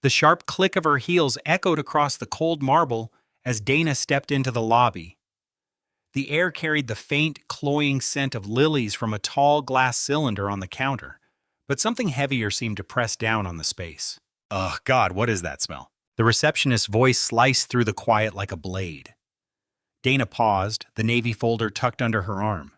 The sharp click of her heels echoed across the cold marble as Dana stepped into the lobby. The air carried the faint, cloying scent of lilies from a tall glass cylinder on the counter, but something heavier seemed to press down on the space. Ugh, God, what is that smell? The receptionist's voice sliced through the quiet like a blade. Dana paused, the navy folder tucked under her arm.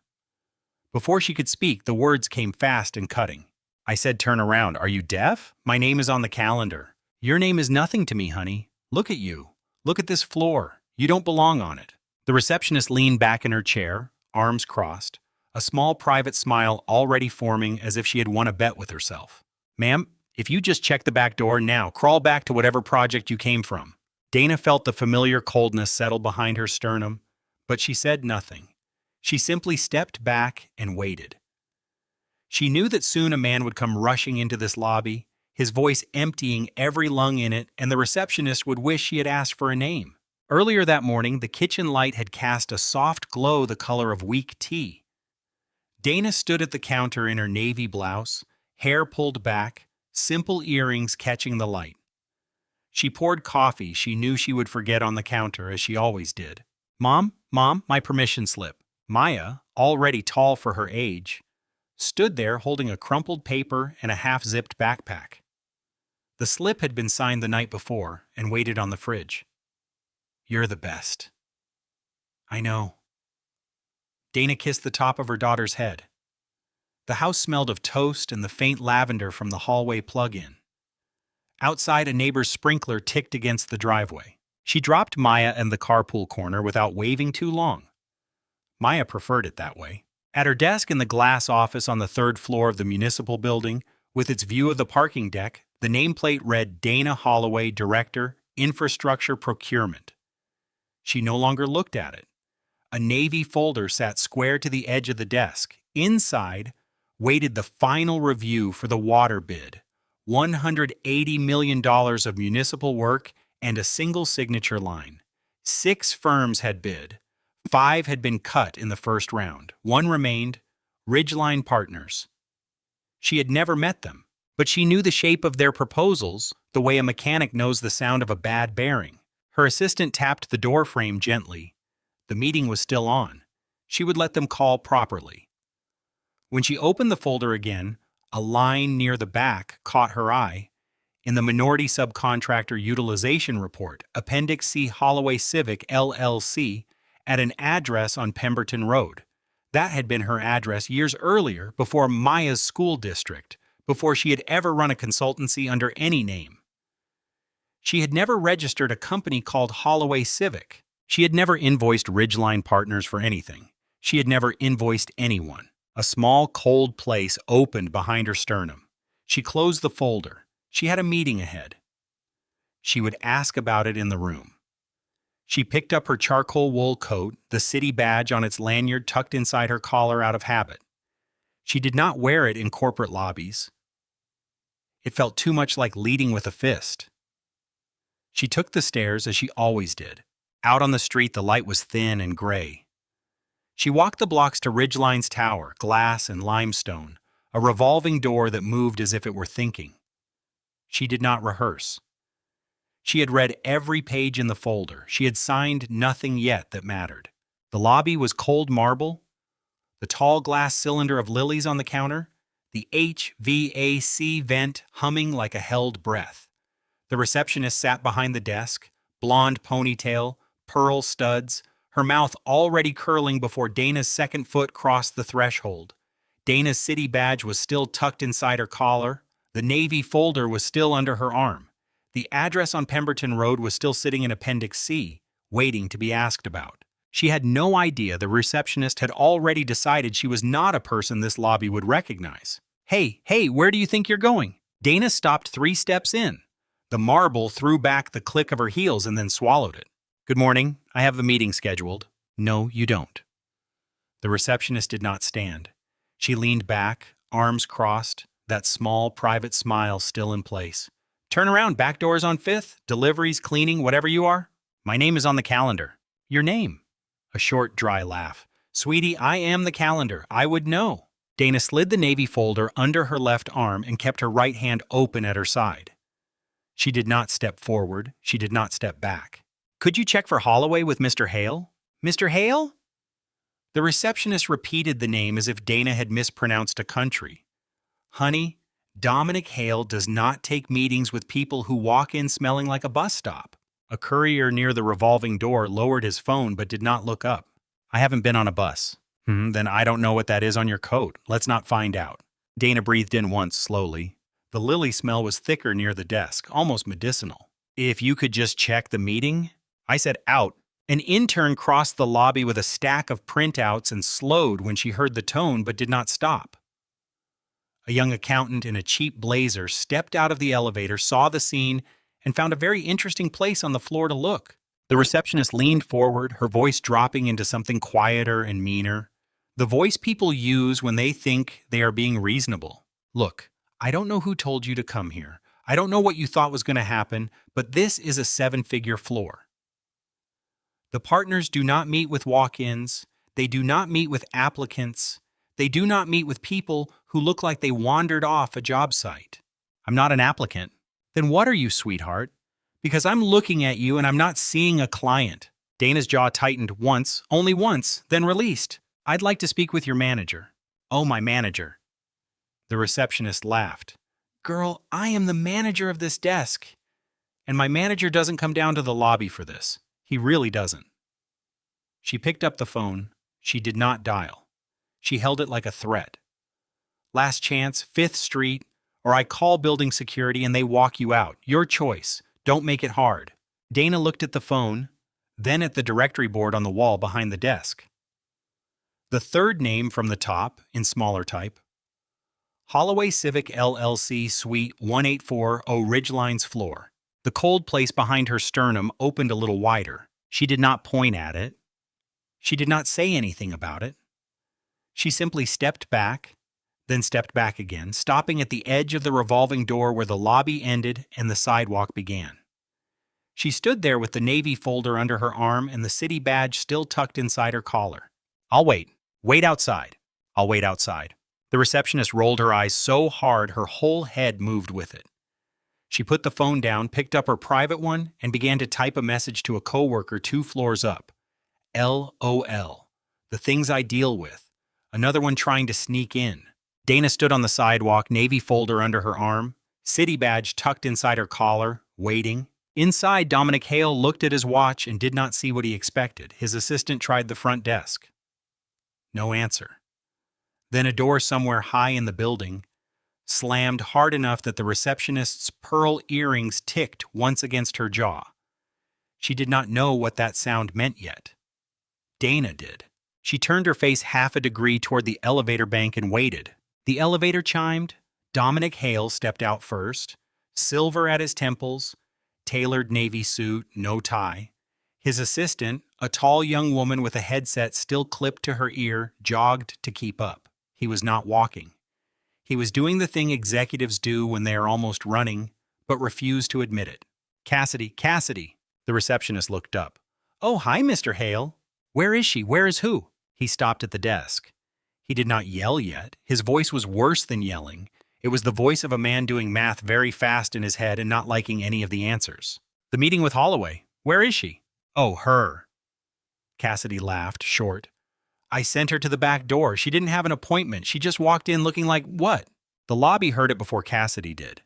Before she could speak, the words came fast and cutting. I said, turn around. Are you deaf? My name is on the calendar. Your name is nothing to me, honey. Look at you. Look at this floor. You don't belong on it. The receptionist leaned back in her chair, arms crossed, a small private smile already forming as if she had won a bet with herself. Ma'am, if you just check the back door now, crawl back to whatever project you came from. Dana felt the familiar coldness settle behind her sternum, but she said nothing. She simply stepped back and waited. She knew that soon a man would come rushing into this lobby, his voice emptying every lung in it, and the receptionist would wish she had asked for a name. Earlier that morning, the kitchen light had cast a soft glow the color of weak tea. Dana stood at the counter in her navy blouse, hair pulled back, simple earrings catching the light. She poured coffee she knew she would forget on the counter, as she always did. Mom, my permission slip. Maya, already tall for her age, stood there holding a crumpled paper and a half-zipped backpack. The slip had been signed the night before and waited on the fridge. You're the best. I know. Dana kissed the top of her daughter's head. The house smelled of toast and the faint lavender from the hallway plug-in. Outside, a neighbor's sprinkler ticked against the driveway. She dropped Maya in the carpool corner without waiting too long. Maya preferred it that way. At her desk in the glass office on the third floor of the municipal building, with its view of the parking deck, the nameplate read Dana Holloway, Director, Infrastructure Procurement. She no longer looked at it. A navy folder sat square to the edge of the desk. Inside waited the final review for the water bid, $180 million of municipal work and a single signature line. 6 firms had bid. 5 had been cut in the first round. 1 remained, Ridgeline Partners. She had never met them, but she knew the shape of their proposals the way a mechanic knows the sound of a bad bearing. Her assistant tapped the door frame gently. The meeting was still on. She would let them call properly. When she opened the folder again, a line near the back caught her eye. In the Minority Subcontractor Utilization Report, Appendix C Holloway Civic, LLC, at an address on Pemberton Road. That had been her address years earlier, before Maya's school district, before she had ever run a consultancy under any name. She had never registered a company called Holloway Civic. She had never invoiced Ridgeline Partners for anything. She had never invoiced anyone. A small, cold place opened behind her sternum. She closed the folder. She had a meeting ahead. She would ask about it in the room. She picked up her charcoal wool coat, the city badge on its lanyard tucked inside her collar out of habit. She did not wear it in corporate lobbies. It felt too much like leading with a fist. She took the stairs as she always did. Out on the street, the light was thin and gray. She walked the blocks to Ridgeline's tower, glass and limestone, a revolving door that moved as if it were thinking. She did not rehearse. She had read every page in the folder. She had signed nothing yet that mattered. The lobby was cold marble, the tall glass cylinder of lilies on the counter, the HVAC vent humming like a held breath. The receptionist sat behind the desk, blonde ponytail, pearl studs, her mouth already curling before Dana's second foot crossed the threshold. Dana's city badge was still tucked inside her collar. The navy folder was still under her arm. The address on Pemberton Road was still sitting in Appendix C, waiting to be asked about. She had no idea the receptionist had already decided she was not a person this lobby would recognize. Hey, where do you think you're going? Dana stopped 3 steps in. The marble threw back the click of her heels and then swallowed it. Good morning. I have the meeting scheduled. No, you don't. The receptionist did not stand. She leaned back, arms crossed, that small private smile still in place. Turn around, back doors on 5th, deliveries, cleaning, whatever you are. My name is on the calendar. Your name? A short, dry laugh. Sweetie, I am the calendar. I would know. Dana slid the navy folder under her left arm and kept her right hand open at her side. She did not step forward. She did not step back. Could you check for Holloway with Mr. Hale? Mr. Hale? The receptionist repeated the name as if Dana had mispronounced a country. Honey, Dominic Hale does not take meetings with people who walk in smelling like a bus stop. A courier near the revolving door lowered his phone but did not look up. I haven't been on a bus. Then I don't know what that is on your coat. Let's not find out. Dana breathed in once, slowly. The lily smell was thicker near the desk, almost medicinal. If you could just check the meeting? I said out. An intern crossed the lobby with a stack of printouts and slowed when she heard the tone but did not stop. A young accountant in a cheap blazer stepped out of the elevator, saw the scene, and found a very interesting place on the floor to look. The receptionist leaned forward, her voice dropping into something quieter and meaner. The voice people use when they think they are being reasonable. Look, I don't know who told you to come here. I don't know what you thought was going to happen, but this is a 7-figure floor. The partners do not meet with walk-ins. They do not meet with applicants. They do not meet with people who look like they wandered off a job site. I'm not an applicant. Then what are you, sweetheart? Because I'm looking at you and I'm not seeing a client. Dana's jaw tightened once, only once, then released. I'd like to speak with your manager. Oh, my manager. The receptionist laughed. Girl, I am the manager of this desk. And my manager doesn't come down to the lobby for this. He really doesn't. She picked up the phone. She did not dial. She held it like a threat. Last chance, 5th Street, or I call building security and they walk you out. Your choice. Don't make it hard. Dana looked at the phone, then at the directory board on the wall behind the desk. The third name from the top, in smaller type. Holloway Civic LLC Suite 1840 Ridgeline's floor. The cold place behind her sternum opened a little wider. She did not point at it. She did not say anything about it. She simply stepped back, then stepped back again, stopping at the edge of the revolving door where the lobby ended and the sidewalk began. She stood there with the navy folder under her arm and the city badge still tucked inside her collar. I'll wait. Wait outside. I'll wait outside. The receptionist rolled her eyes so hard her whole head moved with it. She put the phone down, picked up her private one, and began to type a message to a coworker 2 floors up. LOL. The things I deal with. Another one trying to sneak in. Dana stood on the sidewalk, navy folder under her arm, city badge tucked inside her collar, waiting. Inside, Dominic Hale looked at his watch and did not see what he expected. His assistant tried the front desk. No answer. Then a door somewhere high in the building slammed hard enough that the receptionist's pearl earrings ticked once against her jaw. She did not know what that sound meant yet. Dana did. She turned her face half a degree toward the elevator bank and waited. The elevator chimed. Dominic Hale stepped out first, silver at his temples, tailored navy suit, no tie. His assistant, a tall young woman with a headset still clipped to her ear, jogged to keep up. He was not walking. He was doing the thing executives do when they are almost running, but refuse to admit it. Cassidy. The receptionist looked up. Oh, hi, Mr. Hale. Where is she? Where is who? He stopped at the desk. He did not yell yet. His voice was worse than yelling. It was the voice of a man doing math very fast in his head and not liking any of the answers. The meeting with Holloway. Where is she? Oh, her. Cassidy laughed, short. I sent her to the back door. She didn't have an appointment. She just walked in looking like what? The lobby heard it before Cassidy did.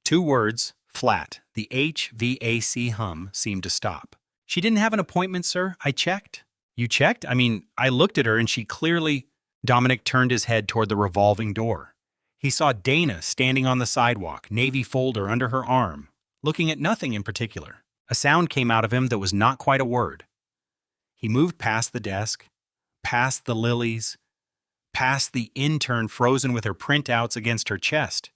2 words, flat. The HVAC hum seemed to stop. She didn't have an appointment, sir. I checked. You checked? I looked at her and she clearly... Dominic turned his head toward the revolving door. He saw Dana standing on the sidewalk, navy folder under her arm, looking at nothing in particular. A sound came out of him that was not quite a word. He moved past the desk, past the lilies, past the intern frozen with her printouts against her chest.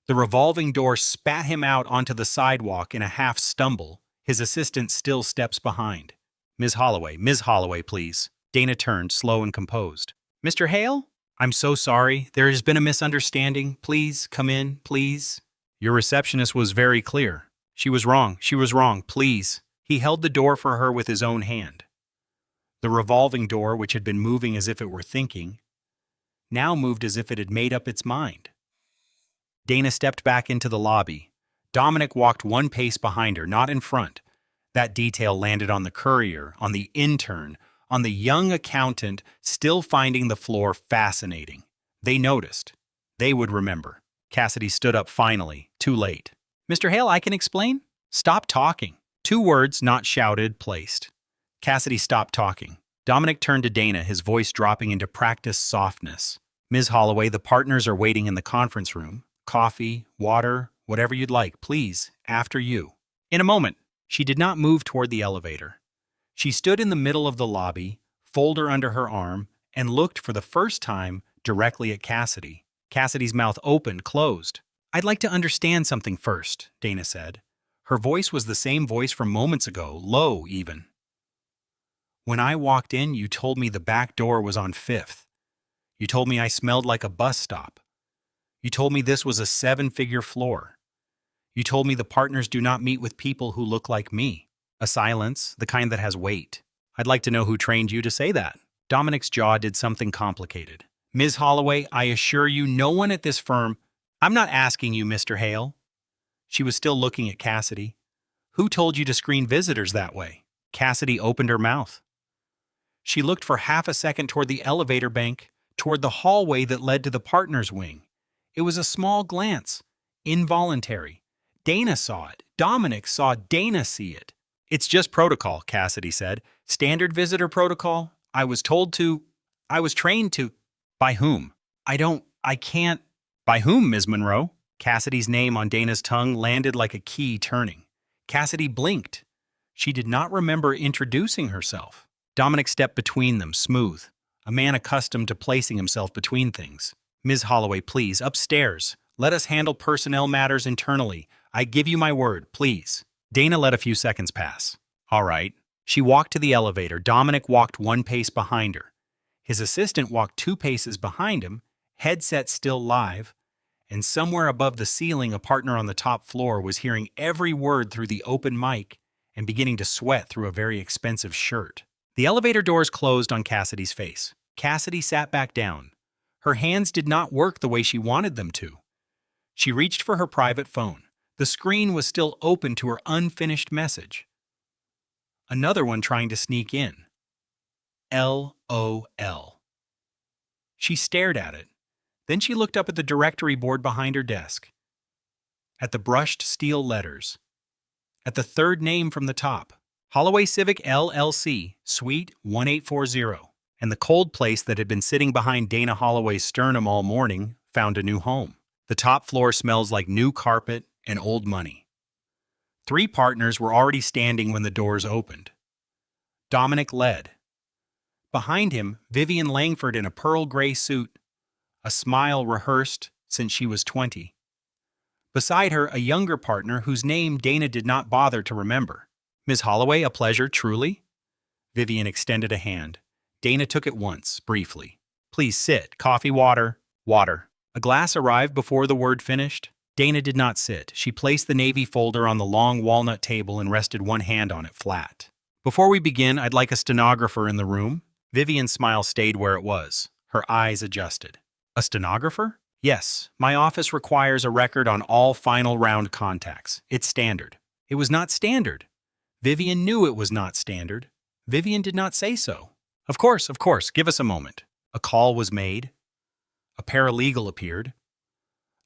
The revolving door spat him out onto the sidewalk in a half stumble, his assistant still steps behind. Ms. Holloway, please. Dana turned, slow and composed. Mr. Hale? I'm so sorry. There has been a misunderstanding. Please, come in, please. Your receptionist was very clear. She was wrong, please. He held the door for her with his own hand. The revolving door, which had been moving as if it were thinking, now moved as if it had made up its mind. Dana stepped back into the lobby. Dominic walked one pace behind her, not in front. That detail landed on the courier, on the intern, on the young accountant still finding the floor fascinating. They noticed. They would remember. Cassidy stood up finally, too late. "Mr. Hale, I can explain?" "Stop talking." 2 words, not shouted, placed. Cassidy stopped talking. Dominic turned to Dana, his voice dropping into practiced softness. "Ms. Holloway, the partners are waiting in the conference room. Coffee, water, whatever you'd like, please, after you." "In a moment." She did not move toward the elevator. She stood in the middle of the lobby, folder under her arm, and looked for the first time directly at Cassidy. Cassidy's mouth opened, closed. "I'd like to understand something first," Dana said. Her voice was the same voice from moments ago, low even. "When I walked in, you told me the back door was on 5th. You told me I smelled like a bus stop. You told me this was a 7-figure floor. You told me the partners do not meet with people who look like me." A silence, the kind that has weight. "I'd like to know who trained you to say that." Dominic's jaw did something complicated. "Ms. Holloway, I assure you no one at this firm—" "I'm not asking you, Mr. Hale." She was still looking at Cassidy. "Who told you to screen visitors that way?" Cassidy opened her mouth. She looked for half a second toward the elevator bank, toward the hallway that led to the partners' wing. It was a small glance, involuntary. Dana saw it. Dominic saw Dana see it. "It's just protocol," Cassidy said. "Standard visitor protocol. I was trained to—" "By whom?" I can't—" "By whom, Ms. Monroe?" Cassidy's name on Dana's tongue landed like a key turning. Cassidy blinked. She did not remember introducing herself. Dominic stepped between them, smooth, a man accustomed to placing himself between things. "Ms. Holloway, please, upstairs. Let us handle personnel matters internally. I give you my word, please." Dana let a few seconds pass. "All right." She walked to the elevator. Dominic walked 1 pace behind her. His assistant walked 2 paces behind him, headset still live, and somewhere above the ceiling a partner on the top floor was hearing every word through the open mic and beginning to sweat through a very expensive shirt. The elevator doors closed on Cassidy's face. Cassidy sat back down. Her hands did not work the way she wanted them to. She reached for her private phone. The screen was still open to her unfinished message. Another one trying to sneak in. LOL. She stared at it. Then she looked up at the directory board behind her desk. At the brushed steel letters. At the third name from the top. Holloway Civic LLC, Suite 1840. And the cold place that had been sitting behind Dana Holloway's sternum all morning found a new home. The top floor smells like new carpet and old money. 3 partners were already standing when the doors opened. Dominic led. Behind him, Vivian Langford in a pearl gray suit, a smile rehearsed since she was 20. Beside her, a younger partner whose name Dana did not bother to remember. "Ms. Holloway, a pleasure, truly." Vivian extended a hand. Dana took it once, briefly. "Please sit. Coffee, water." "Water." A glass arrived before the word finished. Dana did not sit. She placed the navy folder on the long walnut table and rested one hand on it flat. "Before we begin, I'd like a stenographer in the room." Vivian's smile stayed where it was. Her eyes adjusted. "A stenographer?" "Yes. My office requires a record on all final round contacts. It's standard." It was not standard. Vivian knew it was not standard. Vivian did not say so. Of course. Give us a moment." A call was made. A paralegal appeared.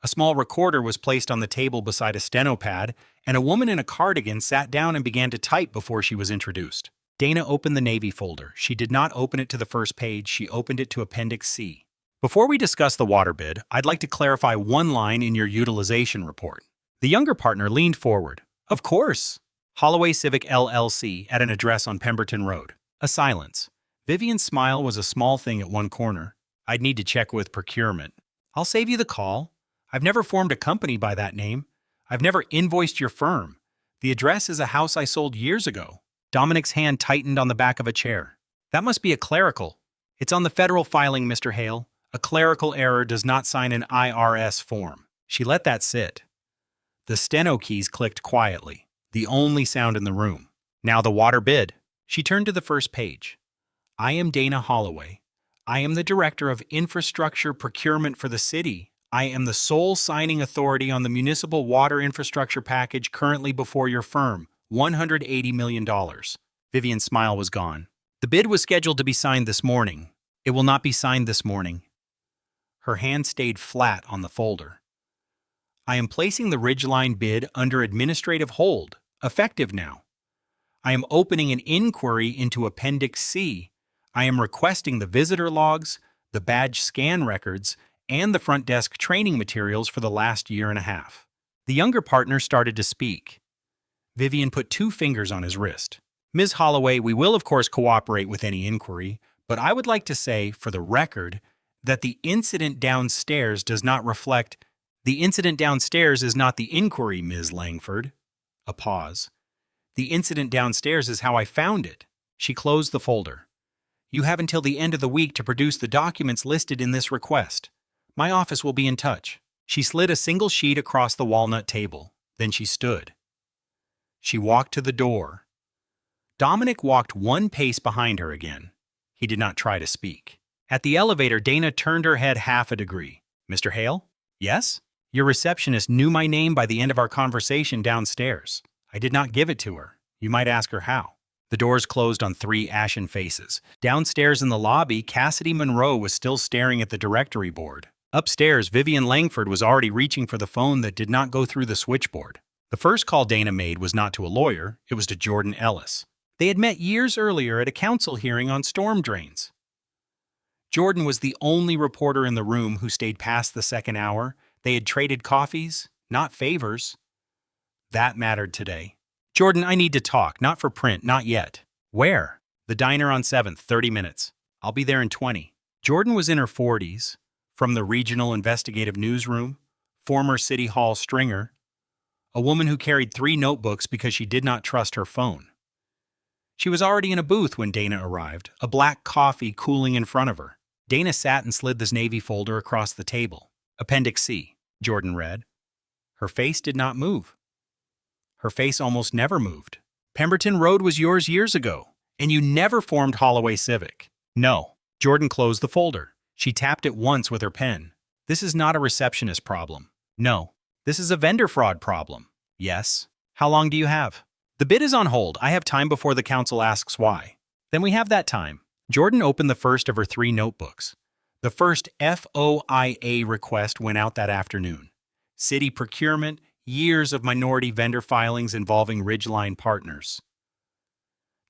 A small recorder was placed on the table beside a steno pad, and a woman in a cardigan sat down and began to type before she was introduced. Dana opened the Navy folder. She did not open it to the first page. She opened it to Appendix C. "Before we discuss the water bid, I'd like to clarify one line in your utilization report." The younger partner leaned forward. "Of course." Holloway Civic LLC at an address on Pemberton Road. A silence. Vivian's smile was a small thing at one corner. "I'd need to check with procurement." "I'll save you the call. I've never formed a company by that name. I've never invoiced your firm. The address is a house I sold years ago." Dominic's hand tightened on the back of a chair. "That must be a clerical." "It's on the federal filing, Mr. Hale. A clerical error does not sign an IRS form." She let that sit. The steno keys clicked quietly, the only sound in the room. "Now the water bid." She turned to the first page. "I am Dana Holloway. I am the Director of Infrastructure Procurement for the city. I am the sole signing authority on the municipal water infrastructure package currently before your firm, $180 million. Vivian's smile was gone. The bid was scheduled to be signed this morning. It will not be signed this morning. Her hand stayed flat on the folder. I am placing the Ridgeline bid under administrative hold, effective now. I am opening an inquiry into Appendix C. I am requesting the visitor logs, the badge scan records, and the front desk training materials for the last year and a half. The younger partner started to speak. Vivian put 2 fingers on his wrist. Ms. Holloway, we will of course cooperate with any inquiry, but I would like to say, for the record, that the incident downstairs does not reflect— The incident downstairs is not the inquiry, Ms. Langford. A pause. The incident downstairs is how I found it. She closed the folder. You have until the end of the week to produce the documents listed in this request. My office will be in touch. She slid a single sheet across the walnut table. Then she stood. She walked to the door. Dominic walked 1 pace behind her again. He did not try to speak. At the elevator, Dana turned her head half a degree. Mr. Hale? Yes? Your receptionist knew my name by the end of our conversation downstairs. I did not give it to her. You might ask her how. The doors closed on 3 ashen faces. Downstairs in the lobby, Cassidy Monroe was still staring at the directory board. Upstairs, Vivian Langford was already reaching for the phone that did not go through the switchboard. The first call Dana made was not to a lawyer, it was to Jordan Ellis. They had met years earlier at a council hearing on storm drains. Jordan was the only reporter in the room who stayed past the second hour. They had traded coffees, not favors. That mattered today. Jordan, I need to talk, not for print, not yet. Where? The diner on 7th, 30 minutes. I'll be there in 20. Jordan was in her 40s, from the regional investigative newsroom, former City Hall stringer, a woman who carried 3 notebooks because she did not trust her phone. She was already in a booth when Dana arrived, a black coffee cooling in front of her. Dana sat and slid this navy folder across the table. Appendix C, Jordan read. Her face did not move. Her face almost never moved. Pemberton Road was yours years ago, and you never formed Holloway Civic. No. Jordan closed the folder. She tapped it once with her pen. This is not a receptionist problem. No. This is a vendor fraud problem. Yes. How long do you have? The bid is on hold. I have time before the council asks why. Then we have that time. Jordan opened the first of her 3 notebooks. The first FOIA request went out that afternoon. City procurement, years of minority vendor filings involving Ridgeline partners.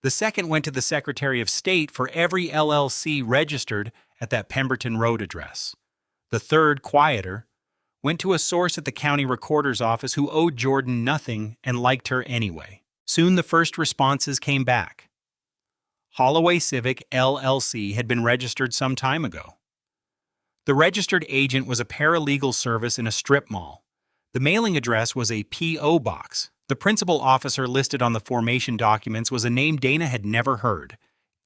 The second went to the Secretary of State for every LLC registered at that Pemberton Road address. The third, quieter, went to a source at the county recorder's office who owed Jordan nothing and liked her anyway. Soon the first responses came back. Holloway Civic LLC had been registered some time ago. The registered agent was a paralegal service in a strip mall. The mailing address was a P.O. box. The principal officer listed on the formation documents was a name Dana had never heard.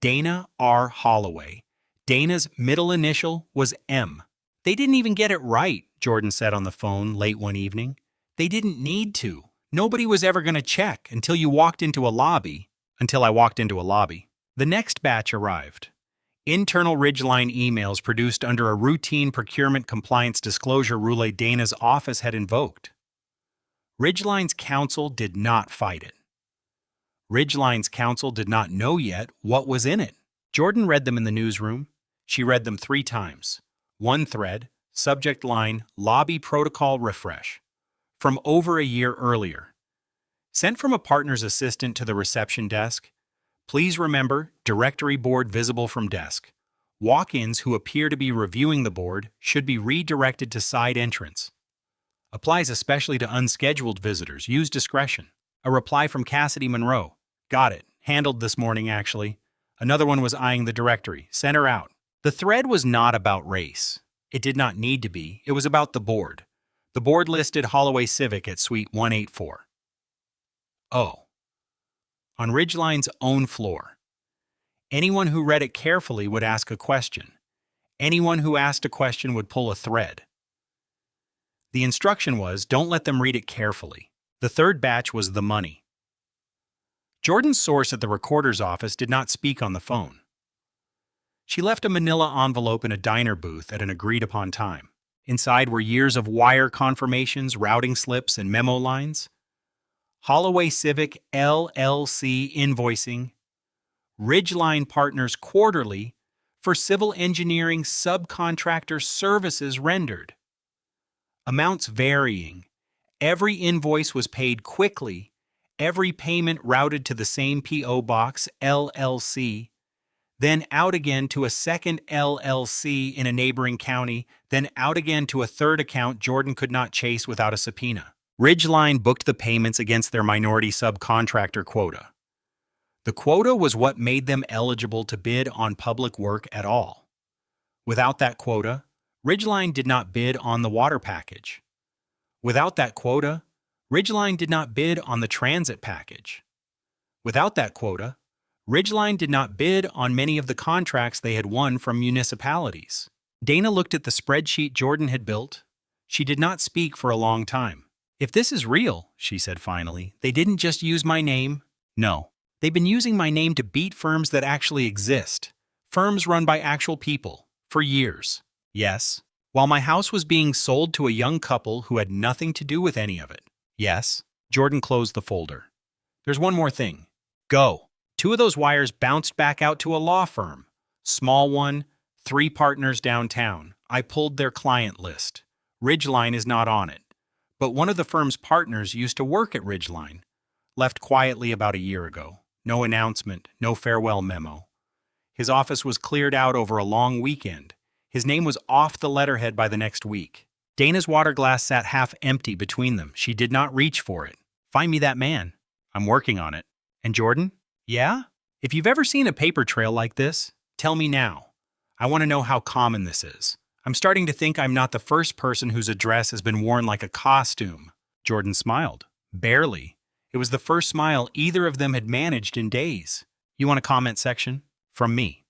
Dana R. Holloway. Dana's middle initial was M. They didn't even get it right, Jordan said on the phone late one evening. They didn't need to. Nobody was ever going to check until I walked into a lobby. The next batch arrived. Internal Ridgeline emails produced under a routine procurement compliance disclosure rule Dana's office had invoked. Ridgeline's counsel did not fight it. Ridgeline's counsel did not know yet what was in it. Jordan read them in the newsroom. She read them 3 times. One thread, subject line, lobby protocol refresh. From over a year earlier. Sent from a partner's assistant to the reception desk. Please remember, directory board visible from desk. Walk-ins who appear to be reviewing the board should be redirected to side entrance. Applies especially to unscheduled visitors. Use discretion. A reply from Cassidy Monroe. Got it. Handled this morning, actually. Another one was eyeing the directory. Sent her out. The thread was not about race. It did not need to be. It was about the board. The board listed Holloway Civic at Suite 184. Oh. On Ridgeline's own floor. Anyone who read it carefully would ask a question. Anyone who asked a question would pull a thread. The instruction was, don't let them read it carefully. The third batch was the money. Jordan's source at the recorder's office did not speak on the phone. She left a manila envelope in a diner booth at an agreed-upon time. Inside were years of wire confirmations, routing slips, and memo lines. Holloway Civic LLC invoicing, Ridgeline Partners quarterly for civil engineering subcontractor services rendered. Amounts varying. Every invoice was paid quickly, every payment routed to the same P.O. Box, LLC, then out again to a second LLC in a neighboring county, then out again to a third account Jordan could not chase without a subpoena. Ridgeline booked the payments against their minority subcontractor quota. The quota was what made them eligible to bid on public work at all. Without that quota, Ridgeline did not bid on the water package. Without that quota, Ridgeline did not bid on the transit package. Without that quota, Ridgeline did not bid on many of the contracts they had won from municipalities. Dana looked at the spreadsheet Jordan had built. She did not speak for a long time. "If this is real," she said finally, "they didn't just use my name. No. They've been using my name to beat firms that actually exist. Firms run by actual people. For years. Yes. While my house was being sold to a young couple who had nothing to do with any of it. Yes." Jordan closed the folder. "There's one more thing. Go." 2 of those wires bounced back out to a law firm. Small one, 3 partners downtown. I pulled their client list. Ridgeline is not on it. But one of the firm's partners used to work at Ridgeline. Left quietly about a year ago. No announcement, no farewell memo. His office was cleared out over a long weekend. His name was off the letterhead by the next week. Dana's water glass sat half empty between them. She did not reach for it. "Find me that man." "I'm working on it." "And Jordan?" "Yeah? If you've ever seen a paper trail like this, tell me now. I want to know how common this is. I'm starting to think I'm not the first person whose address has been worn like a costume." Jordan smiled. Barely. It was the first smile either of them had managed in days. "You want a comment section?" "From me.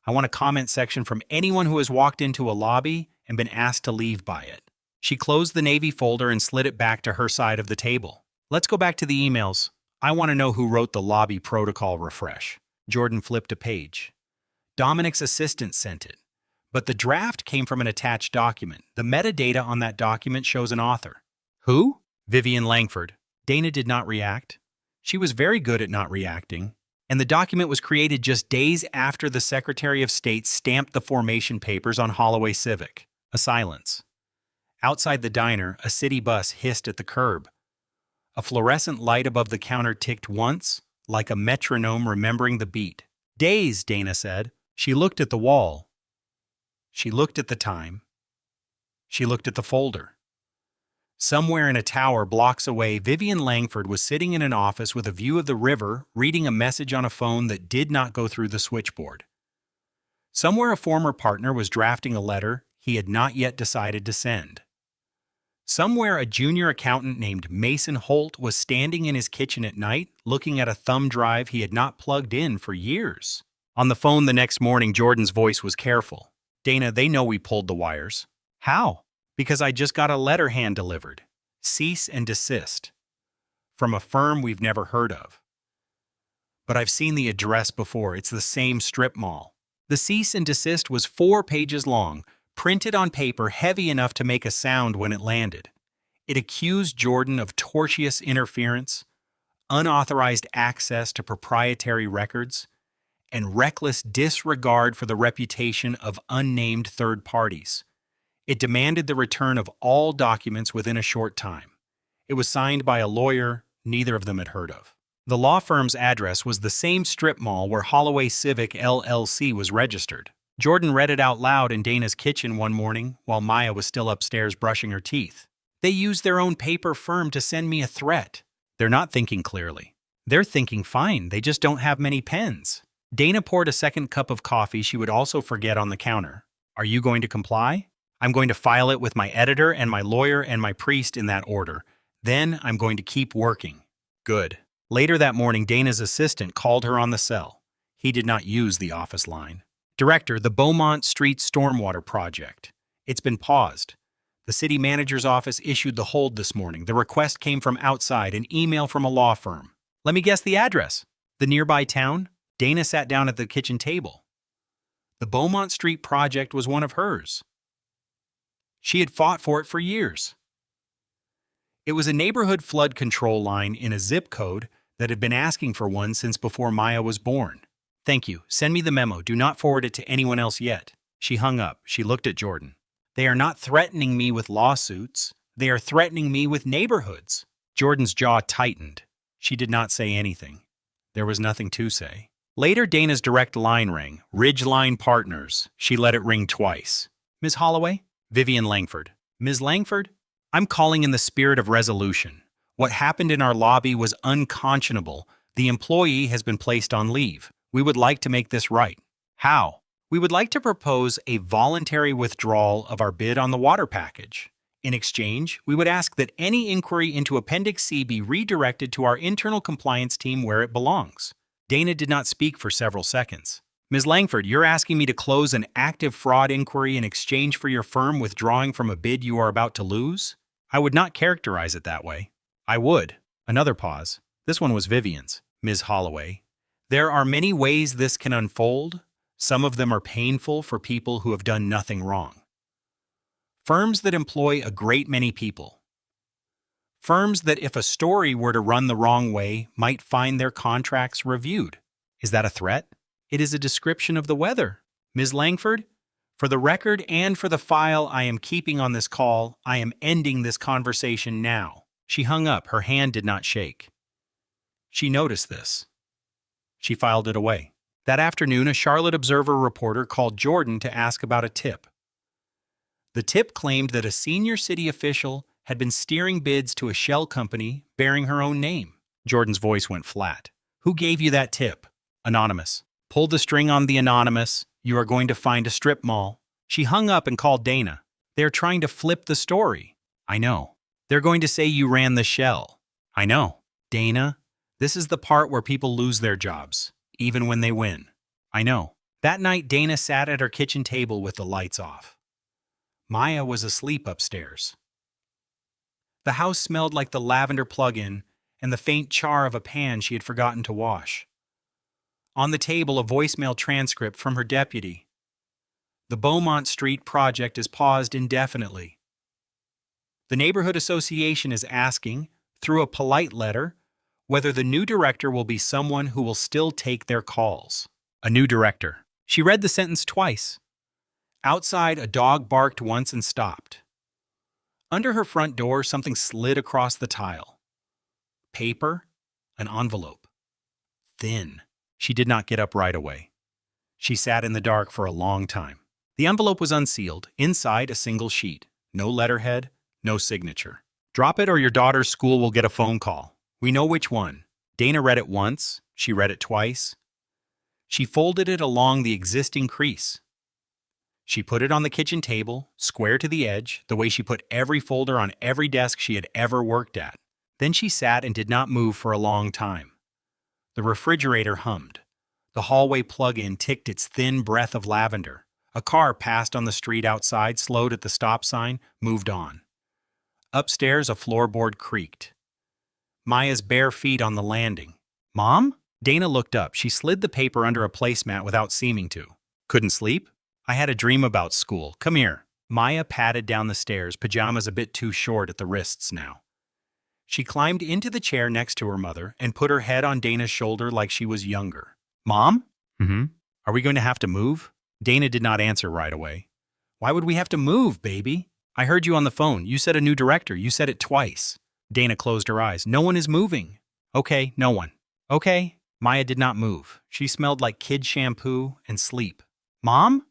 I want a comment section from anyone who has walked into a lobby and been asked to leave by it." She closed the navy folder and slid it back to her side of the table. "Let's go back to the emails. I want to know who wrote the lobby protocol refresh." Jordan flipped a page. Dominic's assistant sent it. But the draft came from an attached document. The metadata on that document shows an author. "Who?" "Vivian Langford." Dana did not react. She was very good at not reacting. And the document was created just days after the Secretary of State stamped the formation papers on Holloway Civic. A silence. Outside the diner, a city bus hissed at the curb. A fluorescent light above the counter ticked once, like a metronome remembering the beat. "Days," Dana said. She looked at the wall. She looked at the time. She looked at the folder. Somewhere in a tower blocks away, Vivian Langford was sitting in an office with a view of the river, reading a message on a phone that did not go through the switchboard. Somewhere a former partner was drafting a letter he had not yet decided to send. Somewhere a junior accountant named Mason Holt was standing in his kitchen at night, looking at a thumb drive he had not plugged in for years. On the phone the next morning, Jordan's voice was careful. "Dana, they know we pulled the wires." "How?" "Because I just got a letter hand-delivered. Cease and desist. From a firm we've never heard of. But I've seen the address before. It's the same strip mall." The cease and desist was 4 pages long, printed on paper heavy enough to make a sound when it landed. It accused Jordan of tortious interference, unauthorized access to proprietary records, and reckless disregard for the reputation of unnamed third parties. It demanded the return of all documents within a short time. It was signed by a lawyer neither of them had heard of. The law firm's address was the same strip mall where Holloway Civic LLC was registered. Jordan read it out loud in Dana's kitchen one morning while Maya was still upstairs brushing her teeth. "They used their own paper firm to send me a threat." They're not thinking clearly. They're thinking fine, they just don't have many pens. Dana poured a second cup of coffee she would also forget on the counter. "Are you going to comply?" "I'm going to file it with my editor and my lawyer and my priest in that order. Then I'm going to keep working." "Good." Later that morning, Dana's assistant called her on the cell. He did not use the office line. "Director, the Beaumont Street Stormwater Project. It's been paused. The city manager's office issued the hold this morning. The request came from outside, an email from a law firm." "Let me guess the address." "The nearby town?" Dana sat down at the kitchen table. The Beaumont Street project was one of hers. She had fought for it for years. It was a neighborhood flood control line in a zip code that had been asking for one since before Maya was born. Thank you. Send me the memo. Do not forward it to anyone else yet. She hung up. She looked at Jordan. They are not threatening me with lawsuits. They are threatening me with neighborhoods. Jordan's jaw tightened. She did not say anything. There was nothing to say. Later, Dana's direct line rang. Ridgeline Partners. She let it ring twice. Ms. Holloway? Vivian Langford. Ms. Langford? I'm calling in the spirit of resolution. What happened in our lobby was unconscionable. The employee has been placed on leave. We would like to make this right. How? We would like to propose a voluntary withdrawal of our bid on the water package. In exchange, we would ask that any inquiry into Appendix C be redirected to our internal compliance team where it belongs. Dana did not speak for several seconds. Ms. Langford, you're asking me to close an active fraud inquiry in exchange for your firm withdrawing from a bid you are about to lose? I would not characterize it that way. I would. Another pause. This one was Vivian's. Ms. Holloway. There are many ways this can unfold. Some of them are painful for people who have done nothing wrong. Firms that employ a great many people. Firms that, if a story were to run the wrong way, might find their contracts reviewed. Is that a threat? It is a description of the weather. Ms. Langford, for the record and for the file I am keeping on this call, I am ending this conversation now. She hung up. Her hand did not shake. She noticed this. She filed it away. That afternoon, a Charlotte Observer reporter called Jordan to ask about a tip. The tip claimed that a senior city official had been steering bids to a shell company bearing her own name. Jordan's voice went flat. Who gave you that tip? Anonymous. Pull the string on the anonymous. You are going to find a strip mall. She hung up and called Dana. They are trying to flip the story. I know. They're going to say you ran the shell. I know. Dana, this is the part where people lose their jobs, even when they win. I know. That night, Dana sat at her kitchen table with the lights off. Maya was asleep upstairs. The house smelled like the lavender plug-in and the faint char of a pan she had forgotten to wash. On the table, a voicemail transcript from her deputy. The Beaumont Street project is paused indefinitely. The neighborhood association is asking, through a polite letter, whether the new director will be someone who will still take their calls. A new director. She read the sentence twice. Outside, a dog barked once and stopped. Under her front door, something slid across the tile. Paper, an envelope. Thin. She did not get up right away. She sat in the dark for a long time. The envelope was unsealed. Inside, a single sheet. No letterhead, no signature. Drop it or your daughter's school will get a phone call. We know which one. Dana read it once. She read it twice. She folded it along the existing crease. She put it on the kitchen table, square to the edge, the way she put every folder on every desk she had ever worked at. Then she sat and did not move for a long time. The refrigerator hummed. The hallway plug-in ticked its thin breath of lavender. A car passed on the street outside, slowed at the stop sign, moved on. Upstairs, a floorboard creaked. Maya's bare feet on the landing. Mom? Dana looked up. She slid the paper under a placemat without seeming to. Couldn't sleep? I had a dream about school. Come here. Maya padded down the stairs, pajamas a bit too short at the wrists now. She climbed into the chair next to her mother and put her head on Dana's shoulder like she was younger. Mom? Are we going to have to move? Dana did not answer right away. Why would we have to move, baby? I heard you on the phone. You said a new director. You said it twice. Dana closed her eyes. No one is moving. Okay, no one. Okay. Maya did not move. She smelled like kid shampoo and sleep. Mom?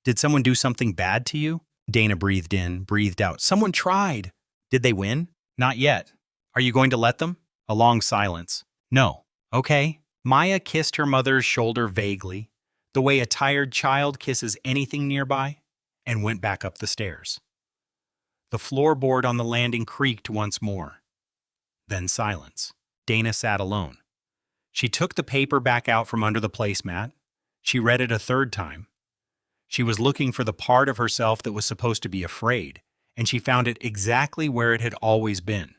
Did someone do something bad to you? Dana breathed in, breathed out. Someone tried. Did they win? Not yet. Are you going to let them? A long silence. No. Okay. Maya kissed her mother's shoulder vaguely, the way a tired child kisses anything nearby, and went back up the stairs. The floorboard on the landing creaked once more. Then silence. Dana sat alone. She took the paper back out from under the placemat. She read it a third time. She was looking for the part of herself that was supposed to be afraid, and she found it exactly where it had always been.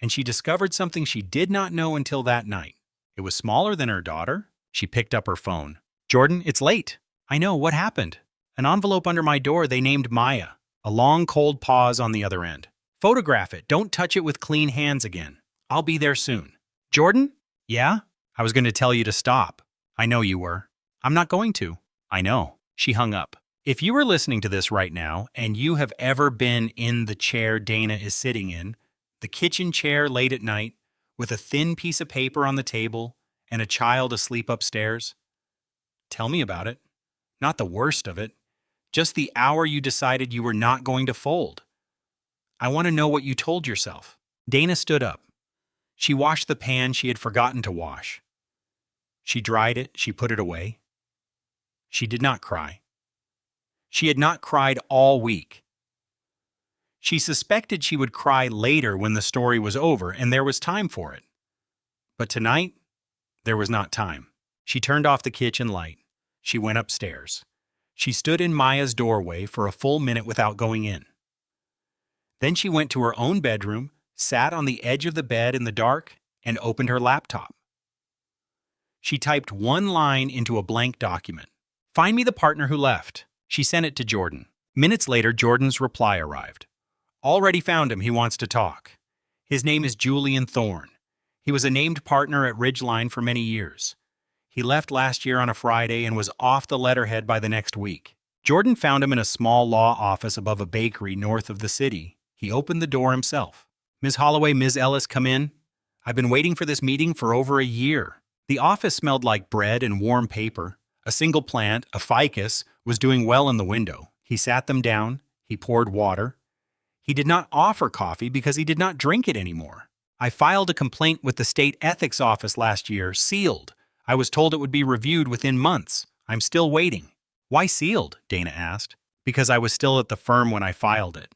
And she discovered something she did not know until that night. It was smaller than her daughter. She picked up her phone. Jordan, it's late. I know, what happened? An envelope under my door they named Maya. A long, cold pause on the other end. Photograph it. Don't touch it with clean hands again. I'll be there soon. Jordan? Yeah? I was going to tell you to stop. I know you were. I'm not going to. I know. She hung up. If you are listening to this right now and you have ever been in the chair Dana is sitting in, the kitchen chair late at night, with a thin piece of paper on the table and a child asleep upstairs, tell me about it. Not the worst of it. Just the hour you decided you were not going to fold. I want to know what you told yourself. Dana stood up. She washed the pan she had forgotten to wash. She dried it, she put it away. She did not cry. She had not cried all week. She suspected she would cry later when the story was over and there was time for it. But tonight, there was not time. She turned off the kitchen light. She went upstairs. She stood in Maya's doorway for a full minute without going in. Then she went to her own bedroom, sat on the edge of the bed in the dark, and opened her laptop. She typed one line into a blank document. Find me the partner who left. She sent it to Jordan. Minutes later, Jordan's reply arrived. Already found him, he wants to talk. His name is Julian Thorne. He was a named partner at Ridgeline for many years. He left last year on a Friday and was off the letterhead by the next week. Jordan found him in a small law office above a bakery north of the city. He opened the door himself. Ms. Holloway, Ms. Ellis, come in. I've been waiting for this meeting for over a year. The office smelled like bread and warm paper. A single plant, a ficus, was doing well in the window. He sat them down. He poured water. He did not offer coffee because he did not drink it anymore. I filed a complaint with the state ethics office last year, sealed. I was told it would be reviewed within months. I'm still waiting. Why sealed? Dana asked. Because I was still at the firm when I filed it.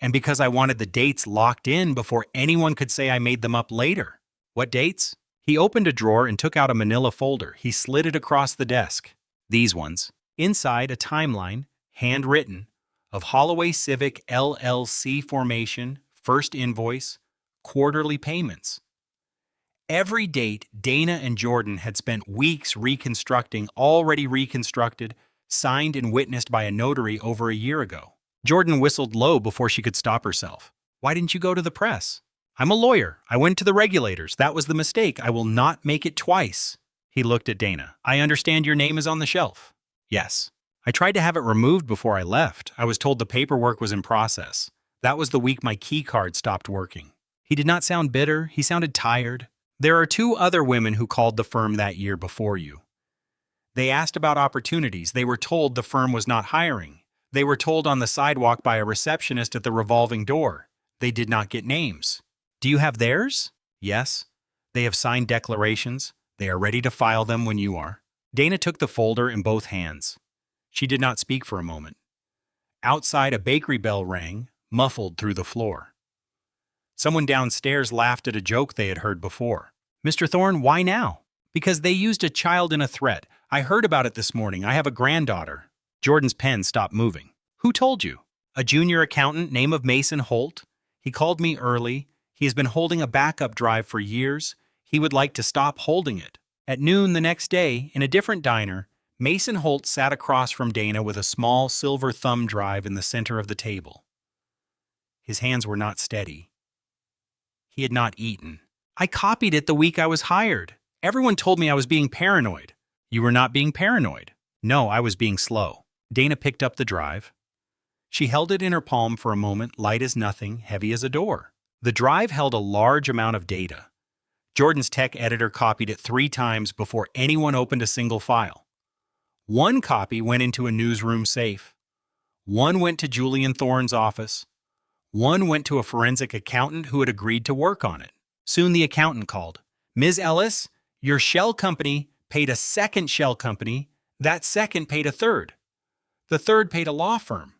And because I wanted the dates locked in before anyone could say I made them up later. What dates? He opened a drawer and took out a manila folder. He slid it across the desk. These ones. Inside, a timeline, handwritten, of Holloway Civic LLC formation, first invoice, quarterly payments. Every date Dana and Jordan had spent weeks reconstructing already reconstructed, signed and witnessed by a notary over a year ago. Jordan whistled low before she could stop herself. Why didn't you go to the press? I'm a lawyer. I went to the regulators. That was the mistake. I will not make it twice. He looked at Dana. I understand your name is on the shelf. Yes. I tried to have it removed before I left. I was told the paperwork was in process. That was the week my key card stopped working. He did not sound bitter. He sounded tired. There are two other women who called the firm that year before you. They asked about opportunities. They were told the firm was not hiring. They were told on the sidewalk by a receptionist at the revolving door. They did not get names. Do you have theirs? Yes. They have signed declarations. They are ready to file them when you are. Dana took the folder in both hands. She did not speak for a moment. Outside, a bakery bell rang, muffled through the floor. Someone downstairs laughed at a joke they had heard before. Mr. Thorne, why now? Because they used a child in a threat. I heard about it this morning. I have a granddaughter. Jordan's pen stopped moving. Who told you? A junior accountant, name of Mason Holt. He called me early. He has been holding a backup drive for years. He would like to stop holding it. At noon the next day, in a different diner, Mason Holt sat across from Dana with a small silver thumb drive in the center of the table. His hands were not steady. He had not eaten. I copied it the week I was hired. Everyone told me I was being paranoid. You were not being paranoid. No, I was being slow. Dana picked up the drive. She held it in her palm for a moment, light as nothing, heavy as a door. The drive held a large amount of data. Jordan's tech editor copied it 3 times before anyone opened a single file. One copy went into a newsroom safe. One went to Julian Thorne's office. One went to a forensic accountant who had agreed to work on it. Soon the accountant called. Ms. Ellis, your shell company paid a second shell company. That second paid a third. The third paid a law firm.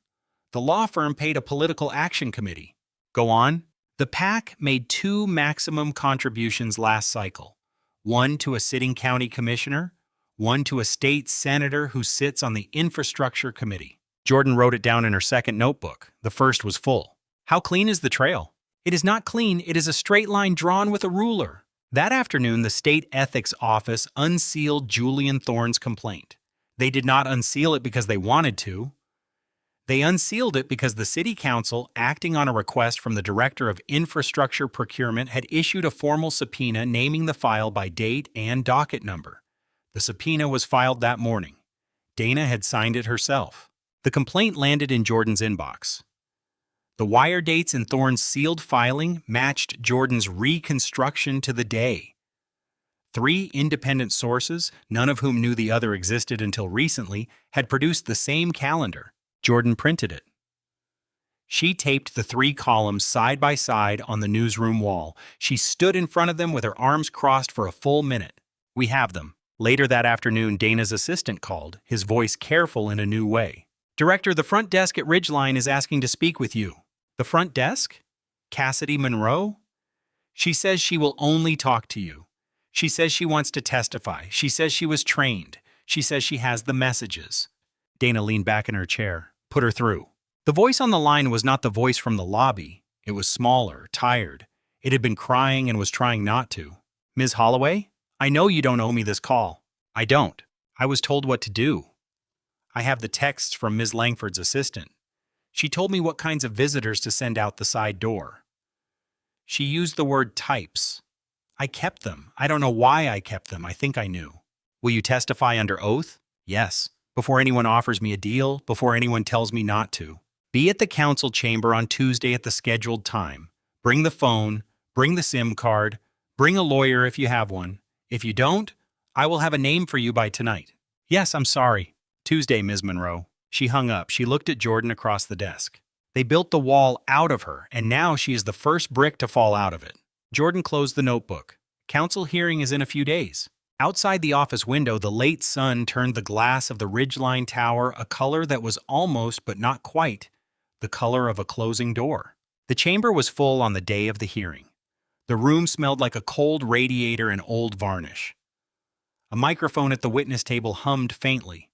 The law firm paid a political action committee. Go on. The PAC made 2 maximum contributions last cycle. One to a sitting county commissioner, one to a state senator who sits on the infrastructure committee. Jordan wrote it down in her second notebook. The first was full. How clean is the trail? It is not clean. It is a straight line drawn with a ruler. That afternoon, the state ethics office unsealed Julian Thorne's complaint. They did not unseal it because they wanted to. They unsealed it because the city council, acting on a request from the director of infrastructure procurement, had issued a formal subpoena naming the file by date and docket number. The subpoena was filed that morning. Dana had signed it herself. The complaint landed in Jordan's inbox. The wire dates in Thorne's sealed filing matched Jordan's reconstruction to the day. 3 independent sources, none of whom knew the other existed until recently, had produced the same calendar. Jordan printed it. She taped the 3 columns side by side on the newsroom wall. She stood in front of them with her arms crossed for a full minute. "We have them." Later that afternoon, Dana's assistant called, his voice careful in a new way. "Director, the front desk at Ridgeline is asking to speak with you." "The front desk? Cassidy Monroe?" "She says she will only talk to you. She says she wants to testify. She says she was trained. She says she has the messages." Dana leaned back in her chair. "Put her through." The voice on the line was not the voice from the lobby. It was smaller, tired. It had been crying and was trying not to. "Ms. Holloway? I know you don't owe me this call." "I don't. I was told what to do. I have the texts from Ms. Langford's assistant. She told me what kinds of visitors to send out the side door. She used the word types. I kept them. I don't know why I kept them. I think I knew." "Will you testify under oath?" "Yes. Before anyone offers me a deal, before anyone tells me not to. Be at the council chamber on Tuesday at the scheduled time. Bring the phone, bring the SIM card, bring a lawyer if you have one. If you don't, I will have a name for you by tonight." "Yes, I'm sorry." "Tuesday, Ms. Monroe." She hung up. She looked at Jordan across the desk. They built the wall out of her, and now she is the first brick to fall out of it. Jordan closed the notebook. Council hearing is in a few days. Outside the office window, the late sun turned the glass of the Ridgeline Tower a color that was almost, but not quite, the color of a closing door. The chamber was full on the day of the hearing. The room smelled like a cold radiator and old varnish. A microphone at the witness table hummed faintly.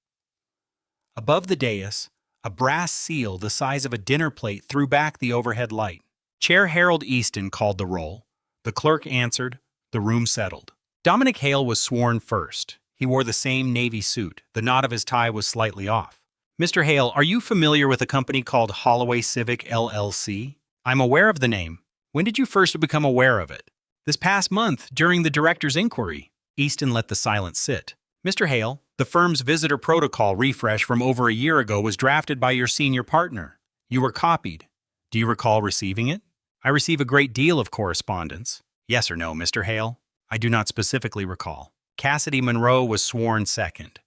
Above the dais, a brass seal the size of a dinner plate threw back the overhead light. Chair Harold Easton called the roll. The clerk answered. The room settled. Dominic Hale was sworn first. He wore the same navy suit. The knot of his tie was slightly off. "Mr. Hale, are you familiar with a company called Holloway Civic LLC? "I'm aware of the name." "When did you first become aware of it?" "This past month, during the director's inquiry." Easton let the silence sit. "Mr. Hale, the firm's visitor protocol refresh from over a year ago was drafted by your senior partner. You were copied. Do you recall receiving it?" "I receive a great deal of correspondence." "Yes or no, Mr. Hale?" "I do not specifically recall." Cassidy Monroe was sworn second.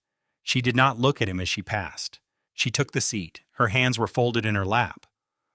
She did not look at him as she passed. She took the seat. Her hands were folded in her lap.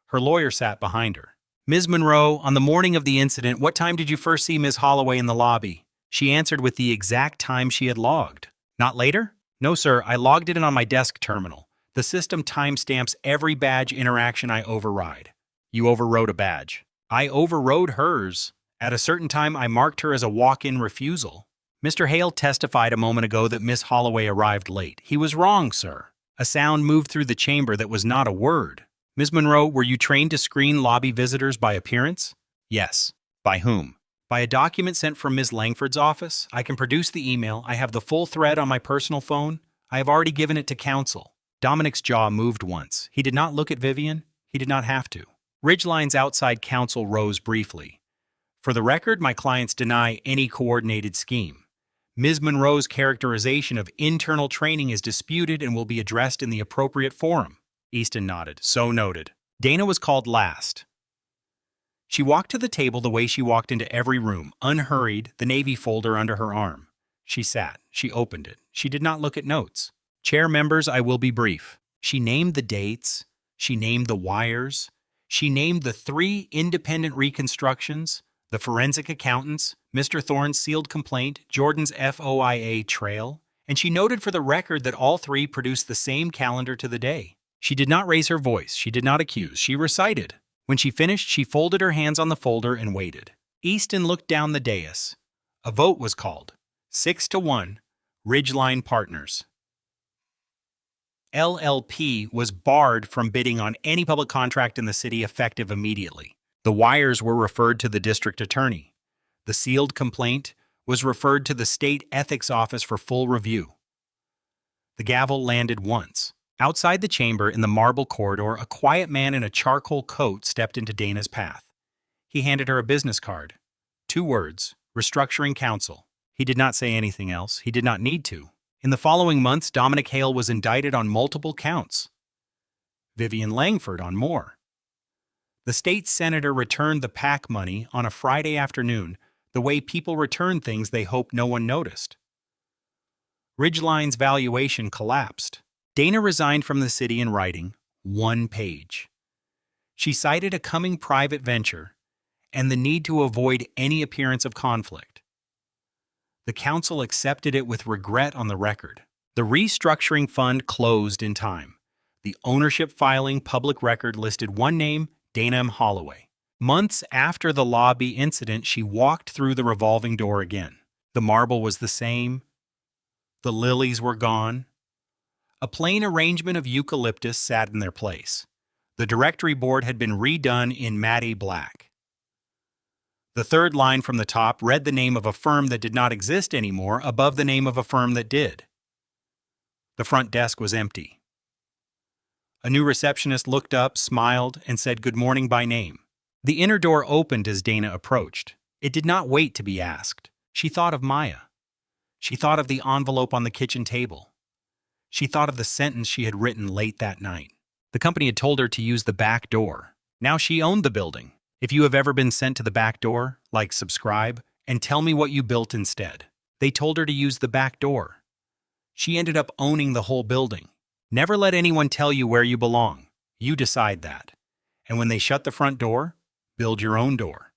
Her lawyer sat behind her. "Ms. Monroe, on the morning of the incident, what time did you first see Ms. Holloway in the lobby?" She answered with the exact time she had logged. "Not later?" "No, sir. I logged it in on my desk terminal. The system timestamps every badge interaction I override." "You overrode a badge." "I overrode hers. At a certain time, I marked her as a walk-in refusal." "Mr. Hale testified a moment ago that Miss Holloway arrived late. He was wrong, sir." A sound moved through the chamber that was not a word. "Ms. Monroe, were you trained to screen lobby visitors by appearance?" "Yes." "By whom?" "By a document sent from Ms. Langford's office. I can produce the email. I have the full thread on my personal phone. I have already given it to counsel." Dominic's jaw moved once. He did not look at Vivian. He did not have to. Ridgeline's outside counsel rose briefly. "For the record, my clients deny any coordinated scheme. Ms. Monroe's characterization of internal training is disputed and will be addressed in the appropriate forum." Easton nodded. "So noted." Dana was called last. She walked to the table the way she walked into every room, unhurried, the navy folder under her arm. She sat. She opened it. She did not look at notes. "Chair members, I will be brief." She named the dates. She named the wires. She named the 3 independent reconstructions, the forensic accountants, Mr. Thorne's sealed complaint, Jordan's FOIA trail, and she noted for the record that all 3 produced the same calendar to the day. She did not raise her voice. She did not accuse. She recited. When she finished, she folded her hands on the folder and waited. Easton looked down the dais. A vote was called. 6-1, Ridgeline Partners. LLP was barred from bidding on any public contract in the city effective immediately. The wires were referred to the district attorney. The sealed complaint was referred to the state ethics office for full review. The gavel landed once. Outside the chamber in the marble corridor, a quiet man in a charcoal coat stepped into Dana's path. He handed her a business card. 2 words, restructuring counsel. He did not say anything else. He did not need to. In the following months, Dominic Hale was indicted on multiple counts. Vivian Langford on more. The state senator returned the PAC money on a Friday afternoon, the way people return things they hope no one noticed. Ridgeline's valuation collapsed. Dana resigned from the city in writing, 1 page. She cited a coming private venture and the need to avoid any appearance of conflict. The council accepted it with regret on the record. The restructuring fund closed in time. The ownership filing public record listed one name, Dana M. Holloway. Months after the lobby incident, she walked through the revolving door again. The marble was the same. The lilies were gone. A plain arrangement of eucalyptus sat in their place. The directory board had been redone in matte black. The third line from the top read the name of a firm that did not exist anymore above the name of a firm that did. The front desk was empty. A new receptionist looked up, smiled, and said good morning by name. The inner door opened as Dana approached. It did not wait to be asked. She thought of Maya. She thought of the envelope on the kitchen table. She thought of the sentence she had written late that night. The company had told her to use the back door. Now she owned the building. If you have ever been sent to the back door, like subscribe, and tell me what you built instead. They told her to use the back door. She ended up owning the whole building. Never let anyone tell you where you belong. You decide that. And when they shut the front door, build your own door.